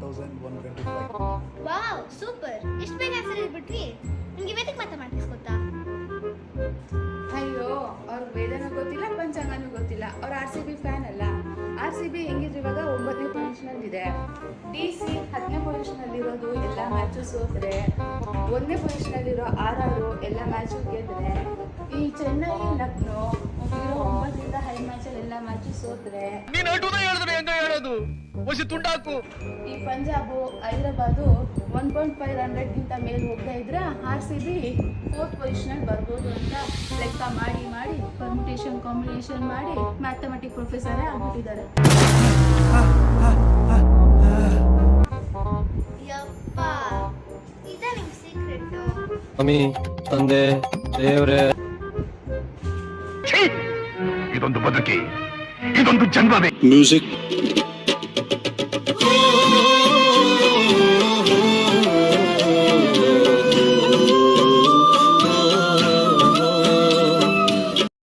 1125. Wow super, ಇಷ್ಟು ಬೇಗ answer ಹೇಳ್ಬಿಟ್ರಿ. ನಿಮ್ಗೆ ವೇದಿಕ್ ಮ್ಯಾಥಮೆಟಿಕ್ಸ್ ಗೊತ್ತಾ? ಅಯ್ಯೋ, ಅವ್ರಿಗೆ ವೇದನೂ ಗೊತ್ತಿಲ್ಲ, ಪಂಚಾಂಗನೂ ಗೊತ್ತಿಲ್ಲ. ಅವ್ರು RCB ಫ್ಯಾನ್ ಅಲ್ಲ. RCB ಹೆಂಗಿದ್ರು ಇವಾಗ 9ನೇ ಪೊಸಿಷನ್ ಇದೆ. DC 10ನೇ ಪೊಸಿಷನ್ ಇರೋದು ಎಲ್ಲ ಮ್ಯಾಚು ಸೋತ್ರೆ, 1ನೇ ಪೊಸಿಷನ್ ಇರೋ RR ಎಲ್ಲ ಮ್ಯಾಚು ಗೆದ್ರೆ, ಈ ಚೆನ್ನೈ ಲಕ್ನೋ ಇರೋ 9ರಿಂದ 5 ಮ್ಯಾಚಲ್ಲಿ ಎಲ್ಲ ಮ್ಯಾಚು ಸೋತ್ರೆ, ಈ ಪಂಜಾಬು ಹೈದರಾಬಾದು 1.5 ರನ್ಗಿಂತ ಮೇಲೆ ಹೋಗ್ತಾ ಇದ್ರೆ RCB 4th ಪೊಸಿಷನ್ ಬರ್ಬೋದು ಅಂತ ಲೆಕ್ಕ ಮಾಡಿ ಪರ್ಮಿಟೇಷನ್ ಕಾಂಬಿನೇಷನ್ ಮಾಡಿ ಮ್ಯಾಥಮೆಟಿಕ್ ಪ್ರೊಫೆಸರೇ ಆಗ್ಬಿಟ್ಟಿದ್ದಾರೆ. ಯಪ್ಪ, ಇದೇ ನಿಮ್ ಸೀಕ್ರೆಟ್? ಸ್ವಾಮಿ, ತಂದೆ, ದೇವ್ರೆ, ಇದೊಂದು ಬದುಕಿ, ಇದೊಂದು ಜನ್ಮವೇ. ಮ್ಯೂಸಿಕ್